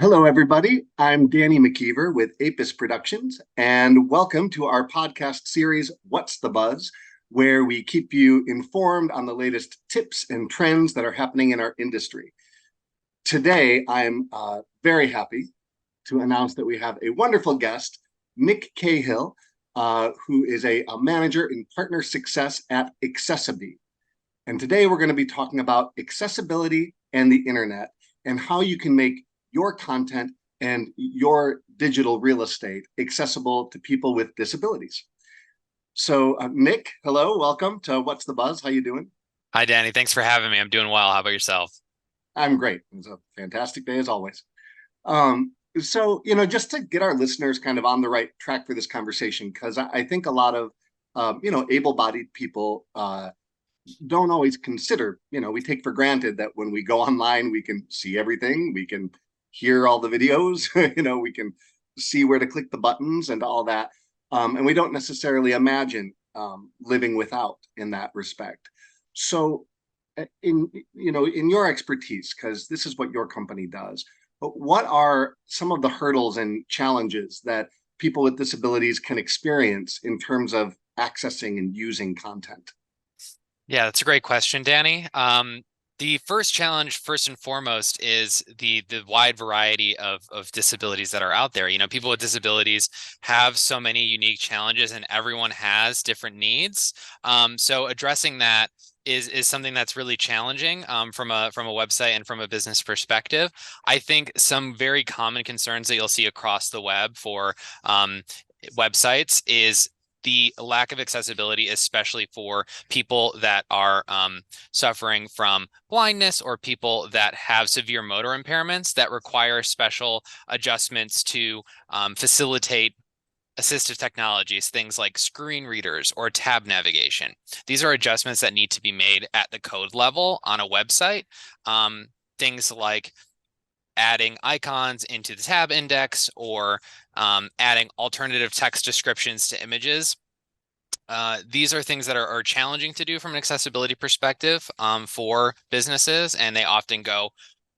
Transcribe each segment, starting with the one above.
Hello, everybody. I'm Danny McKeever with Apis Productions, and welcome to our podcast series, What's the Buzz, where we keep you informed on the latest tips and trends that are happening in our industry. Today, I'm very happy to announce that we have a wonderful guest, Nick Cahill, who is a manager in partner success at Accessibility. And today we're going to be talking about accessibility and the internet and how you can make your content and your digital real estate accessible to people with disabilities. So, Nick, hello, welcome to What's the Buzz? How you doing? Hi, Danny. Thanks for having me. I'm doing well. How about yourself? I'm great. It's a fantastic day as always. So, just to get our listeners kind of on the right track for this conversation, because I think a lot of, able-bodied people don't always consider, we take for granted that when we go online, we can see everything, we can hear all the videos, we can see where to click the buttons and all that. And we don't necessarily imagine living without in that respect. So in your expertise, because this is what your company does, but what are some of the hurdles and challenges that people with disabilities can experience in terms of accessing and using content? Yeah, that's a great question, Danny. The first challenge, first and foremost, is the wide variety of disabilities that are out there. People with disabilities have so many unique challenges, and everyone has different needs. So addressing that is something that's really challenging from a website and from a business perspective. I think some very common concerns that you'll see across the web for websites is the lack of accessibility, especially for people that are suffering from blindness or people that have severe motor impairments that require special adjustments to facilitate assistive technologies, things like screen readers or tab navigation. These are adjustments that need to be made at the code level on a website. Things like adding icons into the tab index or adding alternative text descriptions to images. These are things that are challenging to do from an accessibility perspective for businesses, and they often go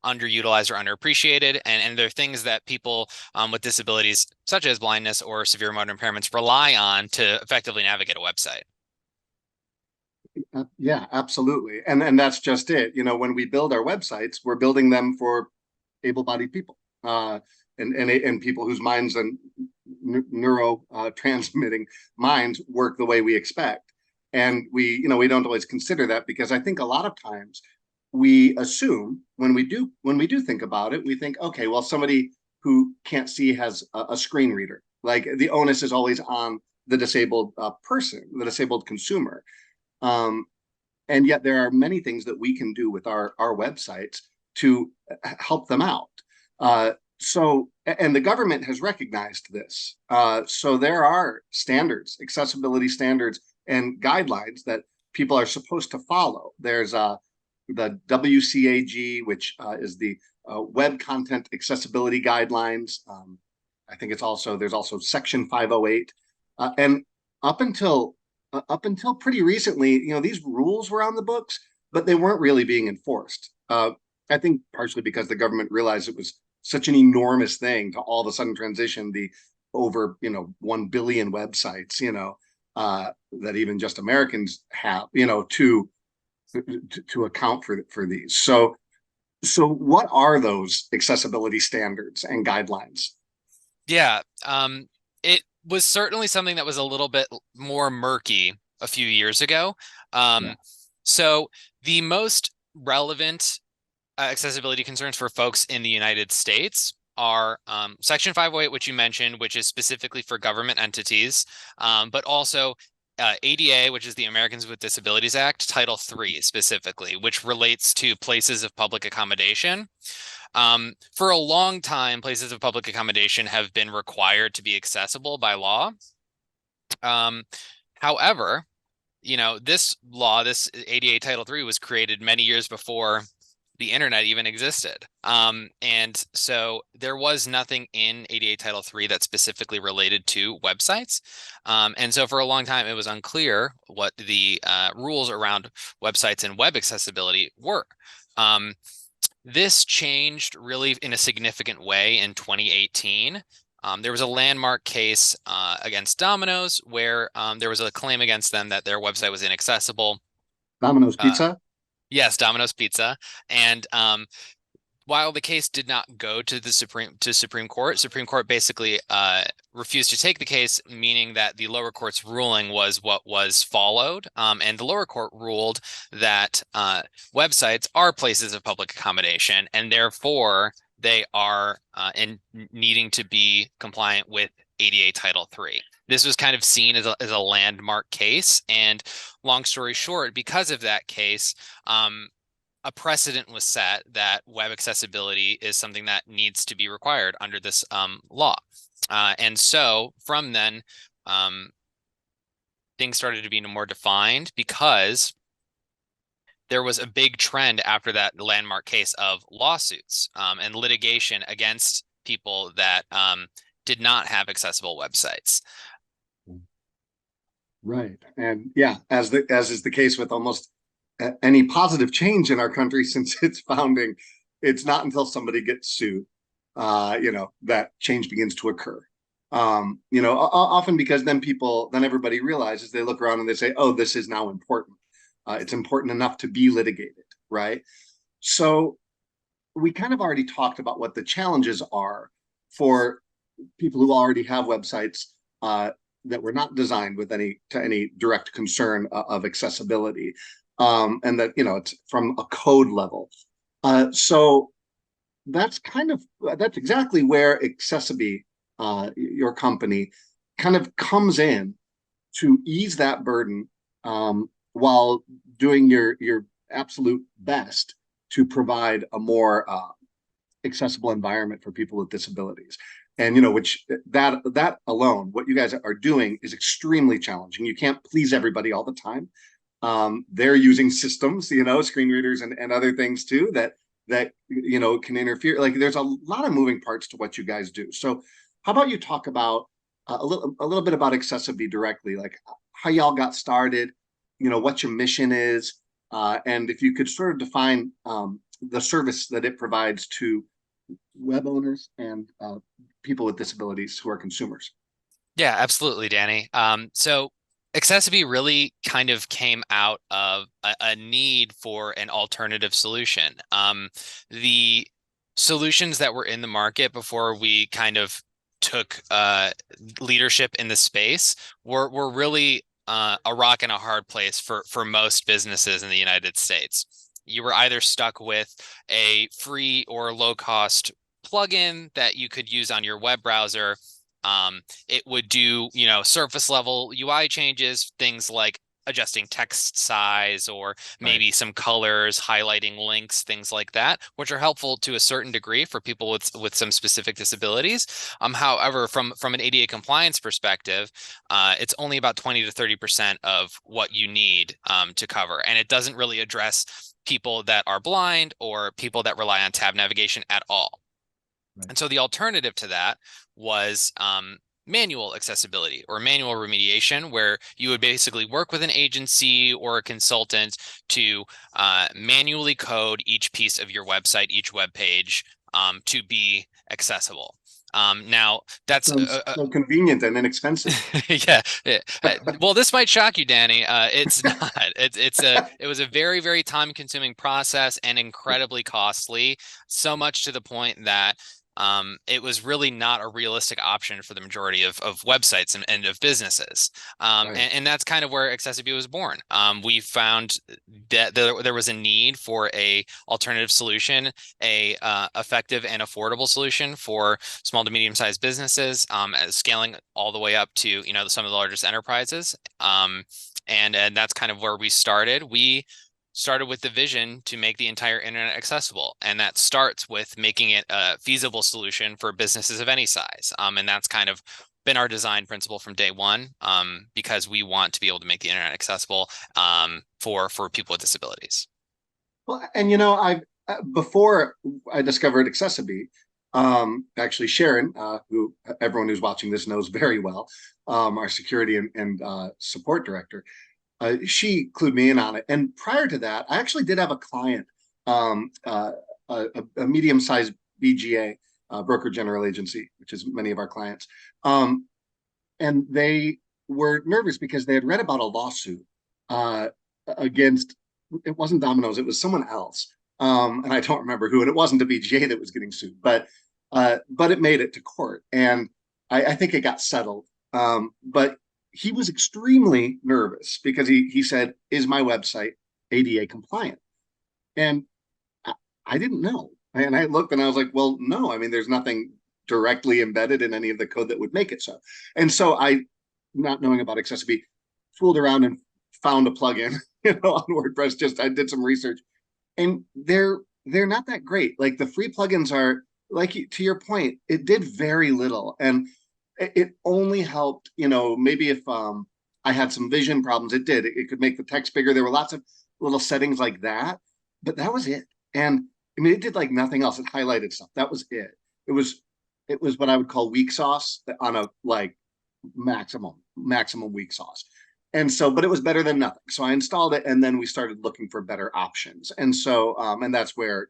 underutilized or underappreciated. And they're things that people with disabilities, such as blindness or severe motor impairments, rely on to effectively navigate a website. Yeah, absolutely. And that's just it. When we build our websites, we're building them for able-bodied people, and people whose minds and neuro transmitting minds work the way we expect. And we don't always consider that, because I think a lot of times we assume when we do think about it, we think, okay, well, somebody who can't see has a screen reader. Like, the onus is always on the disabled person, the disabled consumer. Um, and yet there are many things that we can do with our websites to help them out. And the government has recognized this. So there are standards, accessibility standards, and guidelines that people are supposed to follow. There's the WCAG, which is the Web Content Accessibility Guidelines. I think there's also Section 508, and up until up until pretty recently, these rules were on the books, but they weren't really being enforced. I think partially because the government realized it was such an enormous thing to all of a sudden transition the over 1 billion websites, that even just Americans have, to account for these. So what are those accessibility standards and guidelines? Yeah, it was certainly something that was a little bit more murky a few years ago. Yeah. Um, so the most relevant accessibility concerns for folks in the United States are Section 508, which you mentioned, which is specifically for government entities, but also ADA, which is the Americans with Disabilities Act, Title III specifically, which relates to places of public accommodation. For a long time, places of public accommodation have been required to be accessible by law. Um, However, this law, this ADA Title III, was created many years before the internet even existed. And so there was nothing in ADA Title III that specifically related to websites. And so for a long time, it was unclear what the rules around websites and web accessibility were. Um, This changed really in a significant way in 2018. There was a landmark case against Domino's where there was a claim against them that their website was inaccessible. Domino's Uh, Pizza. yes, Domino's Pizza. And while the case did not go to the Supreme Court, Supreme Court basically refused to take the case, meaning that the lower court's ruling was what was followed. And the lower court ruled that websites are places of public accommodation, and therefore they are needing to be compliant with ADA Title III. This was kind of seen as a landmark case, and long story short, because of that case, a precedent was set that web accessibility is something that needs to be required under this law. And so from then, things started to be more defined because there was a big trend after that landmark case of lawsuits and litigation against people that did not have accessible websites. Right. And yeah, as is the case with almost any positive change in our country since its founding, it's not until somebody gets sued, that change begins to occur. Often because then everybody realizes, they look around and they say, oh, this is now important. It's important enough to be litigated, right? So we kind of already talked about what the challenges are for people who already have websites that were not designed with any direct concern of accessibility, and that it's from a code level. So that's exactly where Accessiby, your company, kind of comes in to ease that burden, while doing your absolute best to provide a more accessible environment for people with disabilities. And which that alone, what you guys are doing is extremely challenging. You can't please everybody all the time. They're using systems, screen readers and other things too that can interfere. Like, there's a lot of moving parts to what you guys do. So how about you talk about a little bit about Accessiby directly, like how y'all got started, what your mission is, and if you could sort of define the service that it provides to web owners and people with disabilities who are consumers. Yeah, absolutely, Danny. So Accessiby really kind of came out of a need for an alternative solution. The solutions that were in the market before we kind of took leadership in the space were really a rock and a hard place for most businesses in the United States. You were either stuck with a free or low cost plugin that you could use on your web browser. It would do, surface level UI changes, things like adjusting text size or maybe some colors, highlighting links, things like that, which are helpful to a certain degree for people with some specific disabilities. However, from an ADA compliance perspective, it's only about 20 to 30% of what you need to cover, and it doesn't really address people that are blind or people that rely on tab navigation at all. Right. And so the alternative to that was manual accessibility or manual remediation, where you would basically work with an agency or a consultant to manually code each piece of your website, each web page, to be accessible. Now that's so convenient and inexpensive. Yeah. Well, this might shock you, Danny. It's not. It was a very, very time-consuming process and incredibly costly. So much to the point that it was really not a realistic option for the majority of websites and of businesses. Right. And that's kind of where Accessiby was born. We found that there was a need for a alternative solution, a effective and affordable solution for small to medium-sized businesses, scaling all the way up to some of the largest enterprises. And that's kind of where we started. We started with the vision to make the entire internet accessible. And that starts with making it a feasible solution for businesses of any size. And that's kind of been our design principle from day one, because we want to be able to make the internet accessible for people with disabilities. Well, and before I discovered Accessiby, actually Sharon, who everyone who's watching this knows very well, our security and support director, she clued me in on it. And prior to that, I actually did have a client a medium-sized BGA, broker general agency, which is many of our clients. And they were nervous because they had read about a lawsuit uh, against, it wasn't Domino's, it was someone else. And I don't remember who, and it wasn't the BGA that was getting sued, but it made it to court. And I think it got settled. But he was extremely nervous because he said, is my website ADA compliant? And I didn't know. And I looked and I was like, well, no, I mean, there's nothing directly embedded in any of the code that would make it so. And so I, not knowing about accessibility, fooled around and found a plugin, on WordPress. Just I did some research, and they're not that great. Like the free plugins are, like, to your point, it did very little, and it only helped. Maybe if I had some vision problems, it could make the text bigger. There were lots of little settings like that, but that was it. And I mean, it did like nothing else. It highlighted stuff. That was it. It was what I would call weak sauce on a like maximum weak sauce. And so, but it was better than nothing. So I installed it, and then we started looking for better options. And so, and that's where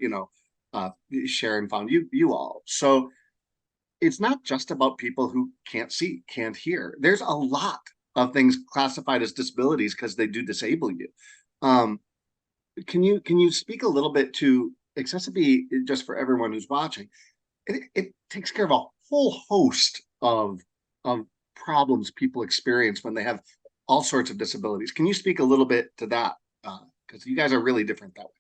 Sharon found you all. So it's not just about people who can't see, can't hear. There's a lot of things classified as disabilities because they do disable you. Can you speak a little bit to accessibility, just for everyone who's watching? It takes care of a whole host of problems people experience when they have all sorts of disabilities. Can you speak a little bit to that? Because you guys are really different that way.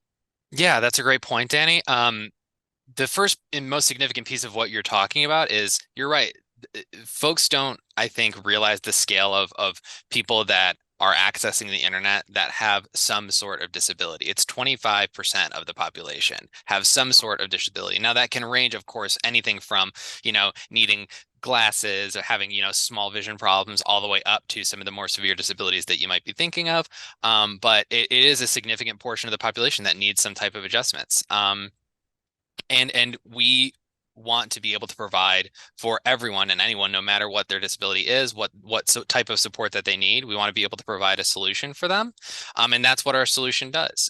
Yeah, that's a great point, Danny. The first and most significant piece of what you're talking about is you're right. Folks don't, I think, realize the scale of people that are accessing the internet that have some sort of disability. It's 25% of the population have some sort of disability. Now that can range, of course, anything from, needing glasses or having, small vision problems all the way up to some of the more severe disabilities that you might be thinking of. But it is a significant portion of the population that needs some type of adjustments. And we want to be able to provide for everyone and anyone, no matter what their disability is, what type of support that they need. We want to be able to provide a solution for them. And that's what our solution does.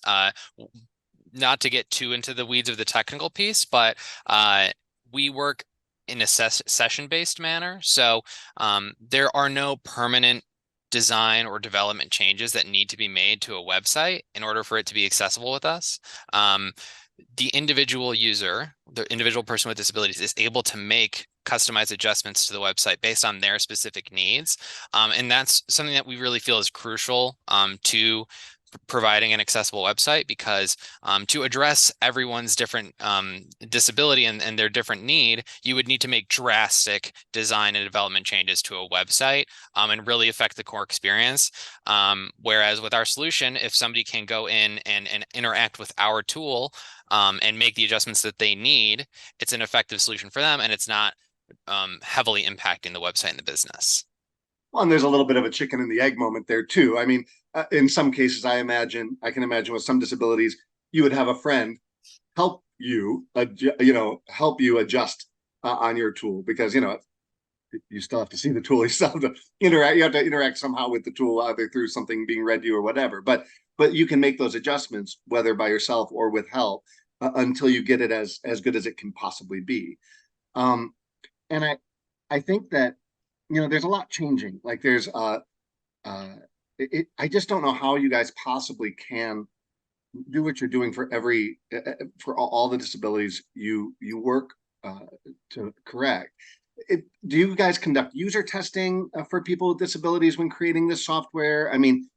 Not to get too into the weeds of the technical piece, but we work in a session-based manner. So there are no permanent design or development changes that need to be made to a website in order for it to be accessible with us. The individual user, the individual person with disabilities, is able to make customized adjustments to the website based on their specific needs. And that's something that we really feel is crucial to providing an accessible website, because to address everyone's different disability and their different need, you would need to make drastic design and development changes to a website and really affect the core experience. Whereas with our solution, if somebody can go in and interact with our tool and make the adjustments that they need, it's an effective solution for them, and it's not heavily impacting the website and the business. Well, and there's a little bit of a chicken and the egg moment there too. I mean, in some cases, I can imagine with some disabilities, you would have a friend help you, help you adjust on your tool, because you still have to see the tool, you still have to interact. You have to interact somehow with the tool, either through something being read to you or whatever. But you can make those adjustments, whether by yourself or with help, until you get it as good as it can possibly be. And I think that there's a lot changing. Like there's I just don't know how you guys possibly can do what you're doing for all the disabilities you work to correct. Do you guys conduct user testing for people with disabilities when creating this software? I mean,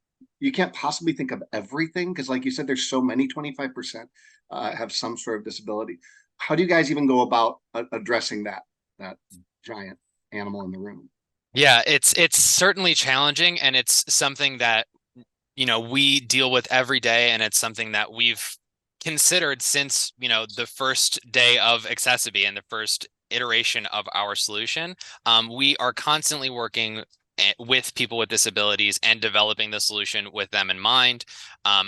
you can't possibly think of everything, because like you said, there's so many. 25% have some sort of disability. How do you guys even go about addressing that giant animal in the room? Yeah, it's certainly challenging, and it's something that we deal with every day, and it's something that we've considered since the first day of Accessibility and the first iteration of our solution. We are constantly working with people with disabilities and developing the solution with them in mind.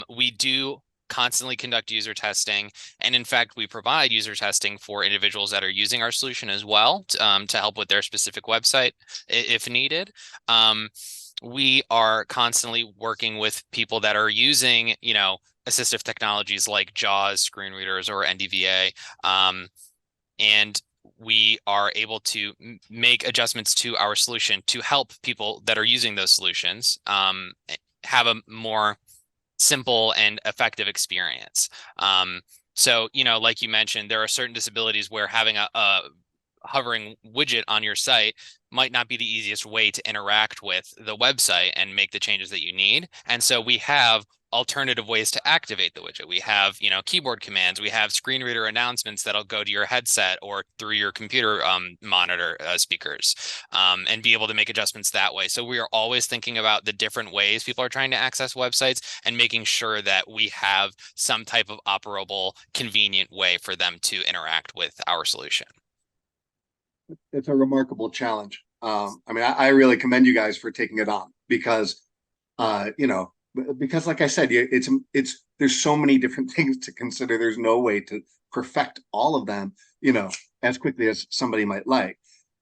We do constantly conduct user testing, and in fact we provide user testing for individuals that are using our solution as well, to help with their specific website if needed. We are constantly working with people that are using assistive technologies like JAWS, screen readers, or NDVA. And we are able to make adjustments to our solution to help people that are using those solutions have a more simple and effective experience. So, like you mentioned, there are certain disabilities where having a hovering widget on your site might not be the easiest way to interact with the website and make the changes that you need. And so we have alternative ways to activate the widget. We have, keyboard commands. We have screen reader announcements that'll go to your headset or through your computer monitor speakers, and be able to make adjustments that way. So we are always thinking about the different ways people are trying to access websites and making sure that we have some type of operable, convenient way for them to interact with our solution. It's a remarkable challenge. I mean, I really commend you guys for taking it on because, because like I said, it's there's so many different things to consider. There's no way to perfect all of them, as quickly as somebody might like.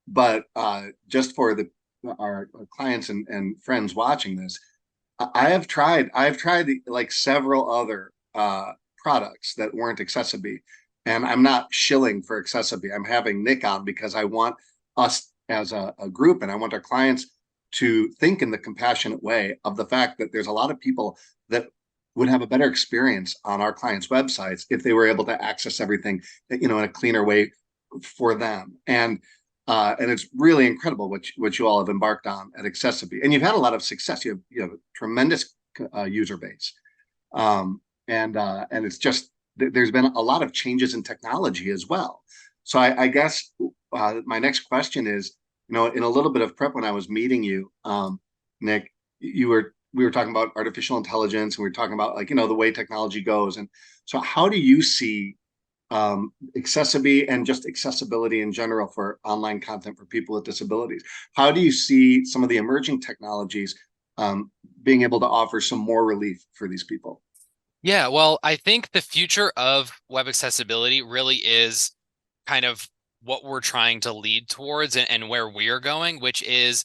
But just for our clients and friends watching this, I've tried like several other products that weren't Accessibility, and I'm not shilling for Accessibility. I'm having Nick on because I want us as a group, and I want our clients to think in the compassionate way of the fact that there's a lot of people that would have a better experience on our clients' websites if they were able to access everything, in a cleaner way for them. And it's really incredible what you all have embarked on at Accessibility, and you've had a lot of success. You have a tremendous user base, and it's just there's been a lot of changes in technology as well. So I guess my next question is, in a little bit of prep when I was meeting you, Nick, we were talking about artificial intelligence, and we were talking about the way technology goes. And so how do you see accessibility and just accessibility in general for online content for people with disabilities? How do you see some of the emerging technologies being able to offer some more relief for these people? Yeah, well, I think the future of web accessibility really is kind of what we're trying to lead towards and where we're going, which is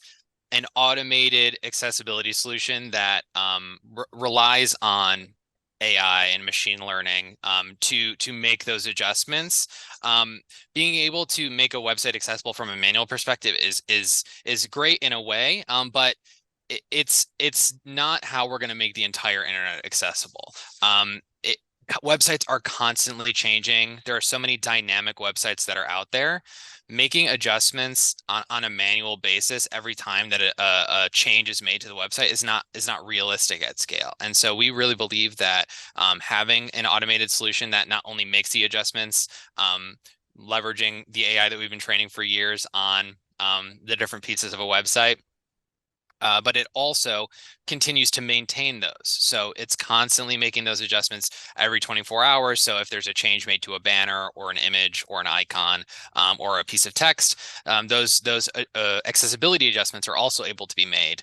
an automated accessibility solution that relies on AI and machine learning to make those adjustments. Being able to make a website accessible from a manual perspective is great in a way, but it's not how we're going to make the entire internet accessible. Websites are constantly changing. There are so many dynamic websites that are out there. Making adjustments on a manual basis every time that a change is made to the website is not realistic at scale. And so we really believe that having an automated solution that not only makes the adjustments, leveraging the AI that we've been training for years on the different pieces of a website, but it also continues to maintain those. So it's constantly making those adjustments every 24 hours. So if there's a change made to a banner or an image or an icon or a piece of text, those accessibility adjustments are also able to be made,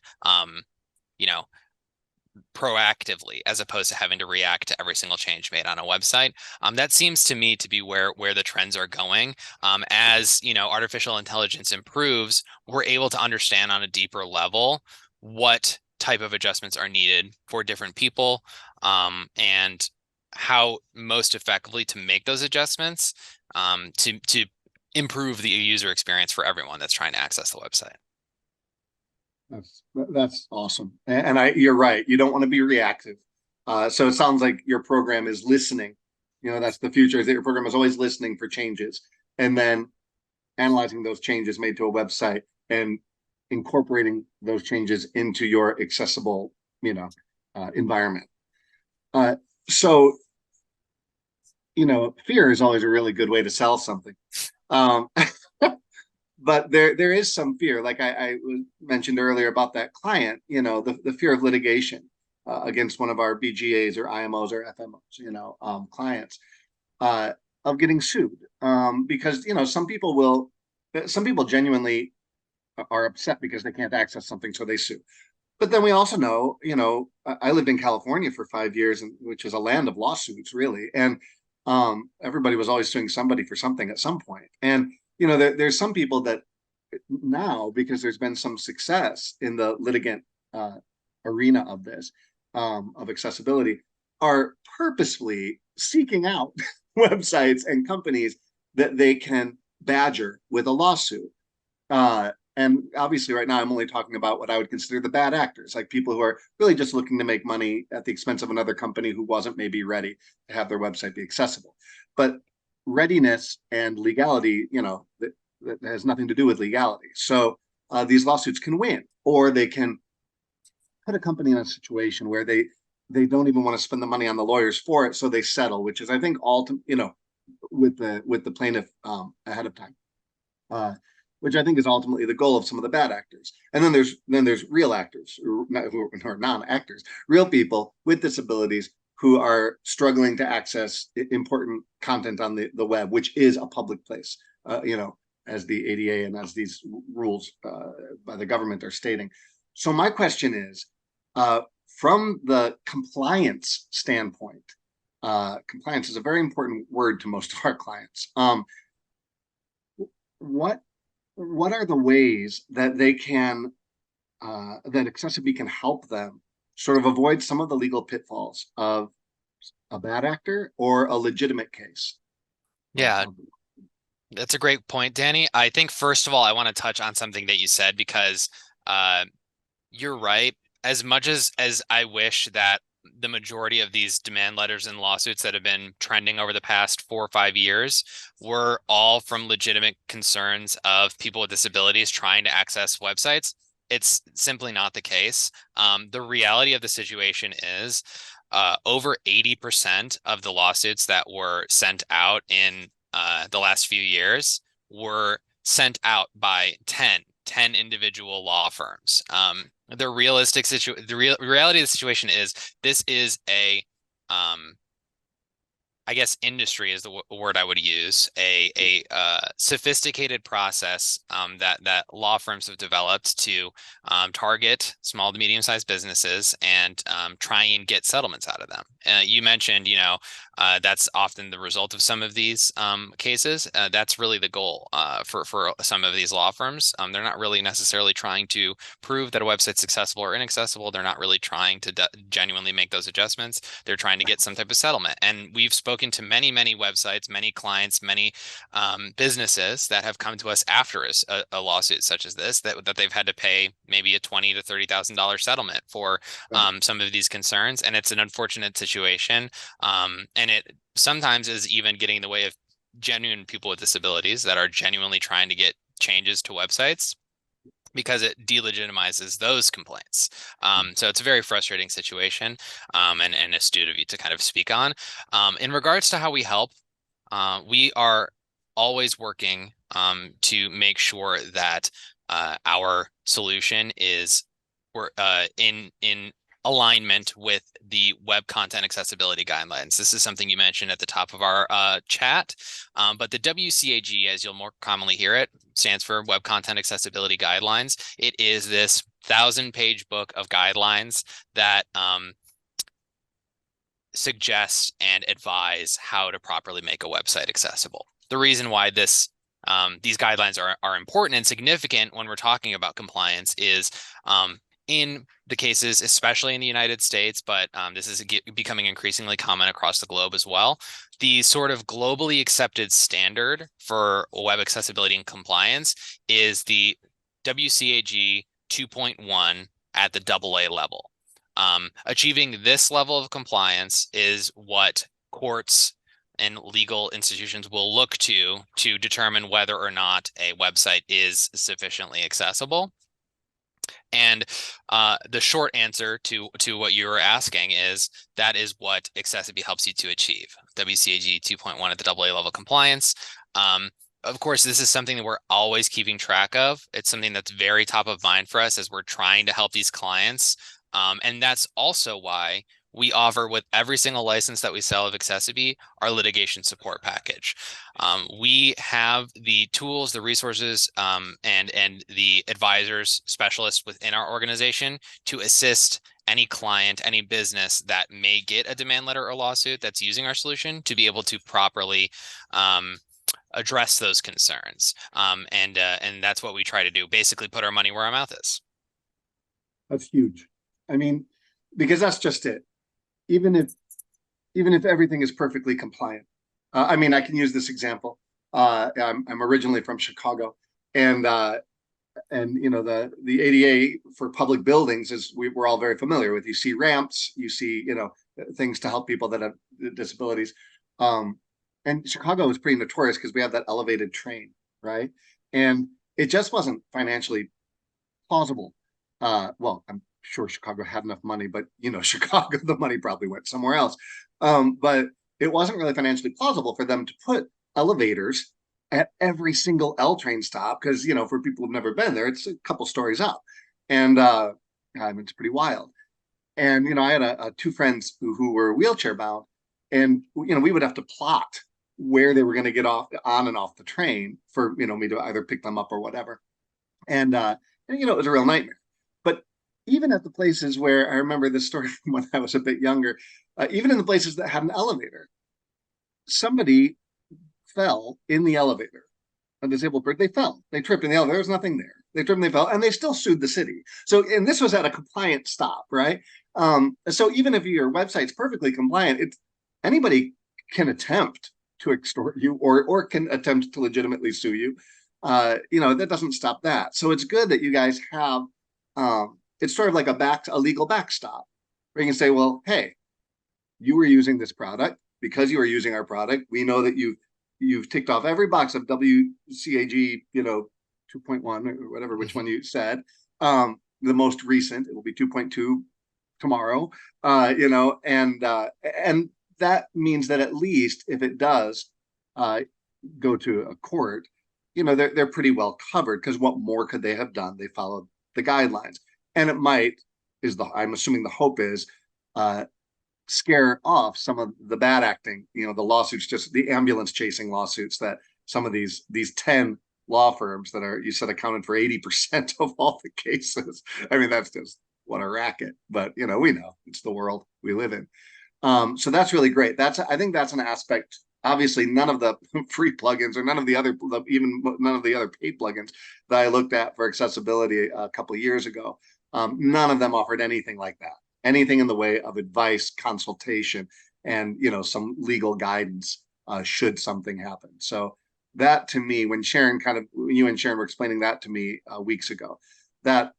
proactively, as opposed to having to react to every single change made on a website. That seems to me to be where the trends are going. As artificial intelligence improves, we're able to understand on a deeper level what type of adjustments are needed for different people, and how most effectively to make those adjustments to improve the user experience for everyone that's trying to access the website. That's awesome. And you're right. You don't want to be reactive. So it sounds like your program is listening. That's the future, is that your program is always listening for changes and then analyzing those changes made to a website and incorporating those changes into your accessible, environment. So, fear is always a really good way to sell something. But there is some fear, like I mentioned earlier about that client, the fear of litigation against one of our BGAs or IMOs or FMOs, clients, of getting sued, because some people genuinely are upset because they can't access something, so they sue. But then we also know, I lived in California for 5 years, which is a land of lawsuits, really, and everybody was always suing somebody for something at some point. And there's some people that now, because there's been some success in the litigant arena of this, of accessibility, are purposefully seeking out websites and companies that they can badger with a lawsuit. And obviously, right now, I'm only talking about what I would consider the bad actors, like people who are really just looking to make money at the expense of another company who wasn't maybe ready to have their website be accessible. But readiness and legality, that has nothing to do with legality. So these lawsuits can win, or they can put a company in a situation where they don't even want to spend the money on the lawyers for it, so they settle, which is, I think, with the plaintiff ahead of time. Which I think is ultimately the goal of some of the bad actors. And then there's real actors who are non-actors, real people with disabilities who are struggling to access important content on the web, which is a public place, as the ADA and as these rules by the government are stating. So my question is, from the compliance standpoint, compliance is a very important word to most of our clients. What are the ways that they can that accessiBe can help them sort of avoid some of the legal pitfalls of a bad actor or a legitimate case? Yeah, that's a great point, Danny. I think first of all, I want to touch on something that you said, because you're right. As much as I wish that the majority of these demand letters and lawsuits that have been trending over the past 4 or 5 years were all from legitimate concerns of people with disabilities trying to access websites, it's simply not the case. The reality of the situation is over 80% of the lawsuits that were sent out in the last few years were sent out by 10 individual law firms. The reality of the situation is this is a I guess industry is the word I would use, a sophisticated process that law firms have developed to target small to medium-sized businesses and try and get settlements out of them. You mentioned, that's often the result of some of these cases. That's really the goal for some of these law firms. They're not really necessarily trying to prove that a website's accessible or inaccessible. They're not really trying to genuinely make those adjustments. They're trying to get some type of settlement. And we've spoken to many websites, many clients, many businesses that have come to us after a lawsuit such as this, that they've had to pay maybe a $20,000 to $30,000 settlement for some of these concerns. And it's an unfortunate situation. And it sometimes is even getting in the way of genuine people with disabilities that are genuinely trying to get changes to websites, because it delegitimizes those complaints. So it's a very frustrating situation, and astute of you to kind of speak on. In regards to how we help, we are always working to make sure that our solution is in alignment with the Web Content Accessibility Guidelines. This is something you mentioned at the top of our chat, but the WCAG, as you'll more commonly hear it, stands for Web Content Accessibility Guidelines. It is this 1,000-page book of guidelines that suggest and advise how to properly make a website accessible. The reason why these guidelines are important and significant when we're talking about compliance is in the cases, especially in the United States, but this is becoming increasingly common across the globe as well. The sort of globally accepted standard for web accessibility and compliance is the WCAG 2.1 at the AA level. Achieving this level of compliance is what courts and legal institutions will look to determine whether or not a website is sufficiently accessible. And the short answer to what you were asking is that is what accessiBe helps you to achieve. WCAG 2.1 at the AA level compliance. Of course, this is something that we're always keeping track of. It's something that's very top of mind for us as we're trying to help these clients. And that's also why we offer, with every single license that we sell of accessiBe, our litigation support package. We have the tools, the resources, and the advisors, specialists within our organization to assist any client, any business that may get a demand letter or lawsuit that's using our solution to be able to properly address those concerns. And that's what we try to do, basically put our money where our mouth is. That's huge. I mean, because that's just it. Even if even if everything is perfectly compliant. I mean, I can use this example. I'm originally from Chicago, and you know the ADA for public buildings is we're all very familiar with. You see ramps, you see things to help people that have disabilities. Um, and Chicago is pretty notorious because we have that elevated train, right? And it just wasn't financially plausible. Well, I'm sure Chicago had enough money, but Chicago, the money probably went somewhere else. But it wasn't really financially plausible for them to put elevators at every single L train stop because for people who've never been there, it's a couple stories up, and I mean, it's pretty wild. And I had two friends who were wheelchair bound, and we would have to plot where they were going to get off on and off the train for me to either pick them up or whatever. And it was a real nightmare. But even at the places where I remember this story from when I was a bit younger, even in the places that had an elevator, somebody fell in the elevator. A disabled person, they fell, they tripped in the elevator. There was nothing there. They tripped and they fell, and they still sued the city. So, and this was at a compliant stop, right? So even if your website's perfectly compliant, anybody can attempt to extort you or can attempt to legitimately sue you. That doesn't stop that. So it's good that you guys have it's sort of like a legal backstop where you can say, well, hey, you were using this product because you are using our product. We know that you've ticked off every box of WCAG, 2.1 or whatever, which one you said. The most recent, it will be 2.2 tomorrow. And that means that at least if it does go to a court, they're pretty well covered because what more could they have done? They followed the guidelines, and it might I'm assuming the hope is scare off some of the bad acting, the lawsuits, just the ambulance chasing lawsuits that some of these 10 law firms that you said accounted for 80% of all the cases. I mean, that's just what a racket, but we know it's the world we live in. So that's really great. I think that's an aspect. Obviously, none of the free plugins or none of the other paid plugins that I looked at for accessibility a couple of years ago, none of them offered anything like that. Anything in the way of advice, consultation, and some legal guidance should something happen. So that to me, when you and Sharon were explaining that to me weeks ago, that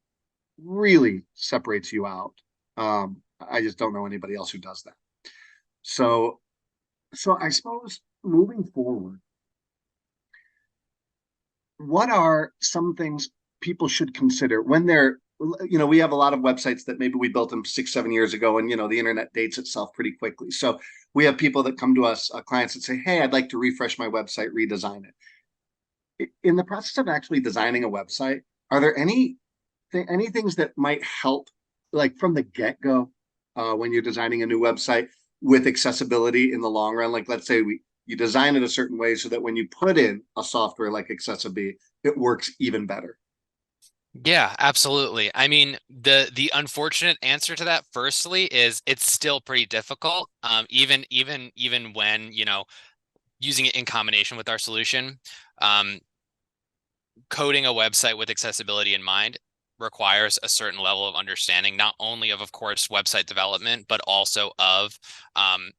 really separates you out. I just don't know anybody else who does that. So I suppose moving forward, what are some things people should consider when we have a lot of websites that maybe we built them 6-7 years ago, and the internet dates itself pretty quickly. So we have people that come to us, clients that say, hey, I'd like to refresh my website, redesign it. In the process of actually designing a website, are there any things that might help, like from the get-go, when you're designing a new website with accessibility in the long run? Like, let's say you design it a certain way so that when you put in a software like Accessibility, it works even better. Yeah, absolutely. I mean, the unfortunate answer to that, firstly, is it's still pretty difficult. Even when, using it in combination with our solution. Coding a website with accessibility in mind requires a certain level of understanding, not only of course, website development, but also of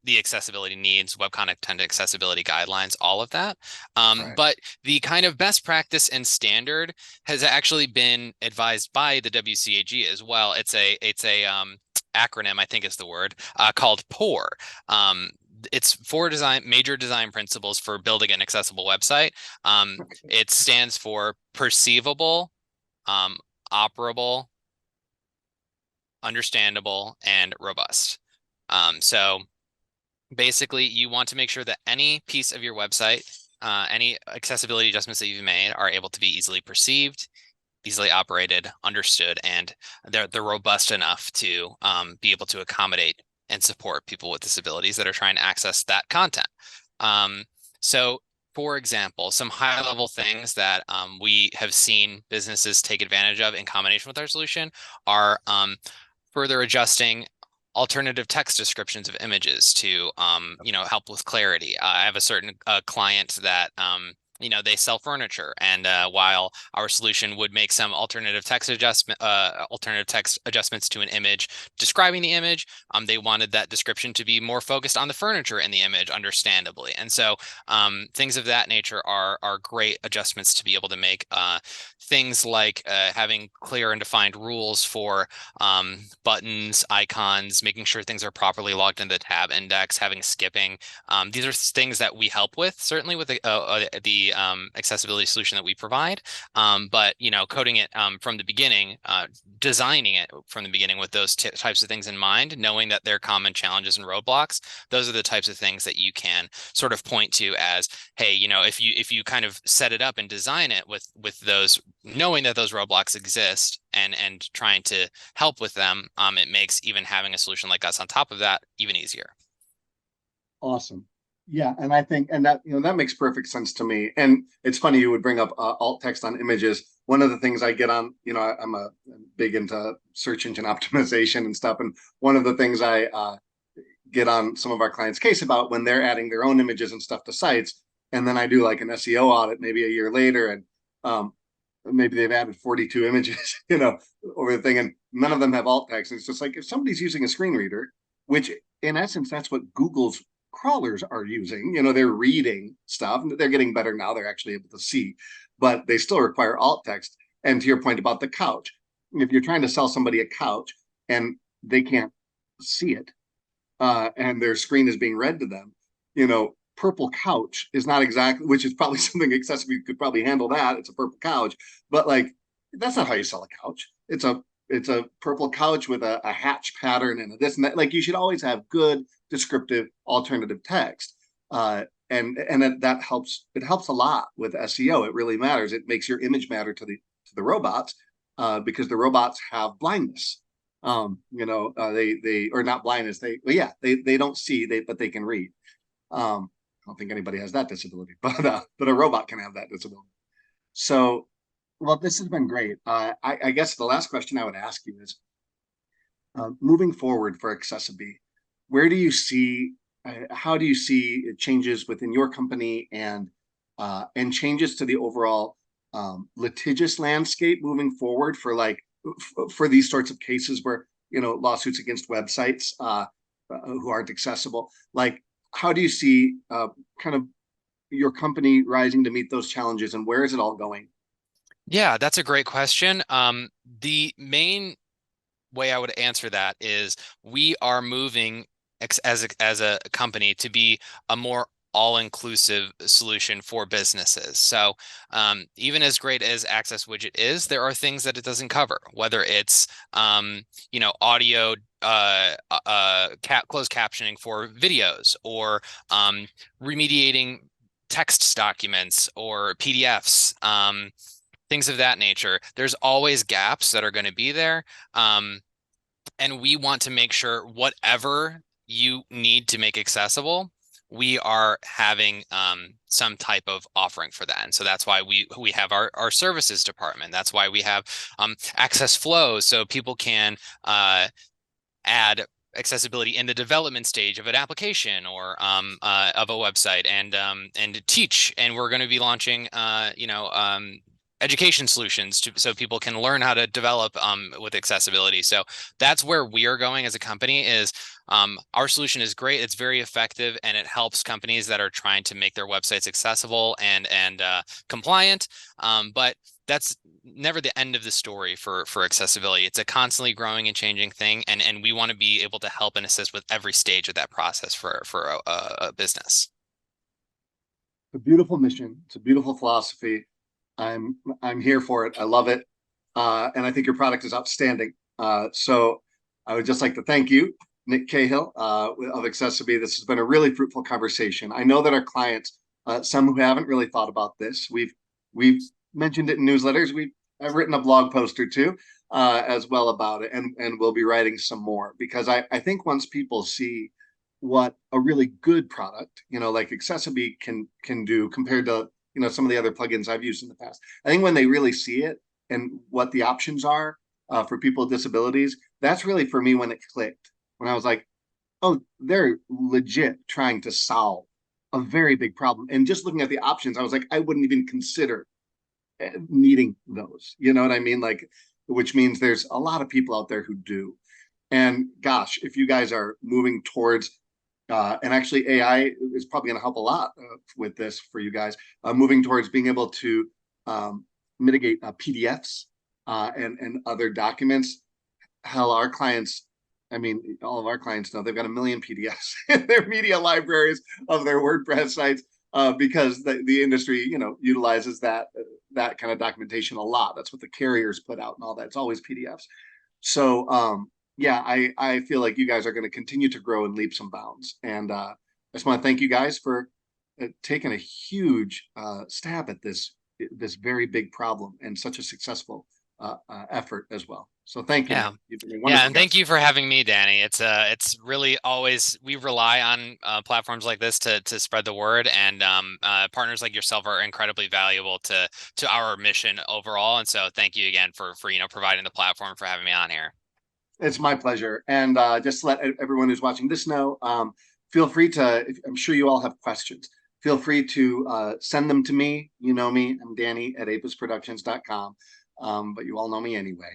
the accessibility needs, web content accessibility guidelines, all of that. Right. But the kind of best practice and standard has actually been advised by the WCAG as well. It's a acronym, I think is the word, called POUR. It's 4 major design principles for building an accessible website. It stands for perceivable, operable, understandable, and robust. So basically, you want to make sure that any piece of your website, any accessibility adjustments that you've made are able to be easily perceived, easily operated, understood, and they're robust enough to be able to accommodate and support people with disabilities that are trying to access that content. So for example, some high level things that we have seen businesses take advantage of in combination with our solution are further adjusting alternative text descriptions of images to help with clarity. I have a certain client that they sell furniture, and while our solution would make some alternative text adjustments to an image describing the image, they wanted that description to be more focused on the furniture in the image, understandably. And so things of that nature are great adjustments to be able to make. Things like having clear and defined rules for buttons, icons, making sure things are properly logged in the tab index, having skipping. These are things that we help with, certainly with the accessibility solution that we provide. But coding it from the beginning, designing it from the beginning with those types of things in mind, knowing that there are common challenges and roadblocks. Those are the types of things that you can sort of point to as, hey, if you kind of set it up and design it with those, knowing that those roadblocks exist and trying to help with them, it makes even having a solution like us on top of that even easier. Awesome. Yeah, and I think, and that that makes perfect sense to me. And it's funny you would bring up alt text on images. One of the things I get on, I'm big into search engine optimization and stuff. And one of the things I get on some of our clients' case about when they're adding their own images and stuff to sites, and then I do like an SEO audit maybe a year later, and maybe they've added 42 images, over the thing, and none of them have alt text. And it's just like if somebody's using a screen reader, which in essence that's what Google's crawlers are using. They're reading stuff. They're getting better now. They're actually able to see, but they still require alt text. And to your point about the couch, if you're trying to sell somebody a couch and they can't see it, and their screen is being read to them, purple couch is not exactly, which is probably something accessible. You could probably handle that. It's a purple couch, but like, that's not how you sell a couch. It's a purple couch with a hatch pattern and a this and that. Like, you should always have good descriptive alternative text. And that helps. It helps a lot with SEO. It really matters. It makes your image matter to the robots, because the robots have blindness. They or not blindness. They don't see, but they can read. I don't think anybody has that disability, but a robot can have that disability. So, well, this has been great. I guess the last question I would ask you is, moving forward for Accessibility, where do you see, how do you see changes within your company and changes to the overall litigious landscape moving forward for for these sorts of cases where lawsuits against websites who aren't accessible? Like, how do you see kind of your company rising to meet those challenges, and where is it all going? Yeah, that's a great question. The main way I would answer that is we are moving as a company to be a more all-inclusive solution for businesses. So even as great as Access Widget is, there are things that it doesn't cover, whether it's audio, closed captioning for videos, or remediating text documents or PDFs, things of that nature. There's always gaps that are going to be there. And we want to make sure whatever you need to make accessible, we are having some type of offering for that. And so that's why we have our services department. That's why we have access flows, so people can add accessibility in the development stage of an application or of a website, and teach. And we're going to be launching education solutions so people can learn how to develop with accessibility. So that's where we are going as a company. Is our solution is great. It's very effective, and it helps companies that are trying to make their websites accessible and compliant. But that's never the end of the story for accessibility. It's a constantly growing and changing thing, and we want to be able to help and assist with every stage of that process for a business. It's a beautiful mission. It's a beautiful philosophy. I'm here for it. I love it, and I think your product is outstanding. So I would just like to thank you, Nick Cahill, of Accessibility. This has been a really fruitful conversation. I know that our clients, some who haven't really thought about this, we've mentioned it in newsletters. I've written a blog post or two as well about it, and we'll be writing some more, because I think once people see what a really good product, like Accessibility can do compared to some of the other plugins I've used in the past. I think when they really see it and what the options are for people with disabilities, that's really for me when it clicked. When I was like, oh, they're legit trying to solve a very big problem. And just looking at the options, I was like, I wouldn't even consider needing those. You know what I mean? Like, which means there's a lot of people out there who do. And gosh, if you guys are moving towards, and actually AI is probably going to help a lot with this for you guys, moving towards being able to mitigate PDFs and other documents. Hell, our clients, I mean, all of our clients know they've got a million PDFs in their media libraries of their WordPress sites because the industry, you know, utilizes that kind of documentation a lot. That's what the carriers put out and all that. It's always PDFs. So yeah, I feel like you guys are going to continue to grow in leaps and bounds. And I just want to thank you guys for taking a huge stab at this very big problem and such a successful effort as well. So thank you. Yeah. You've been a Yeah, wonderful and thank guest. you for having me, Danny. It's really always we rely on platforms like this to spread the word, and partners like yourself are incredibly valuable to our mission overall. And so, thank you again for providing the platform for having me on here. It's my pleasure. And just to let everyone who's watching this know, feel free to, I'm sure you all have questions. Feel free to send them to me. You know me, I'm Danny at apusproductions.com. But you all know me anyway.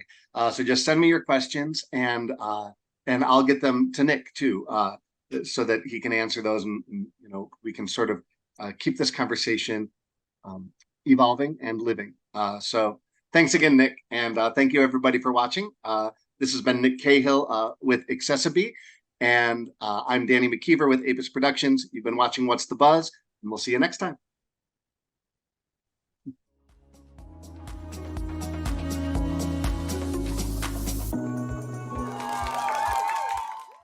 So just send me your questions and I'll get them to Nick too, so that he can answer those and you know, we can sort of keep this conversation evolving and living. So thanks again, Nick. And thank you everybody for watching. This has been Nick Cahill with Accessibee, and I'm Danny McKeever with Apus Productions. You've been watching What's the Buzz, and we'll see you next time.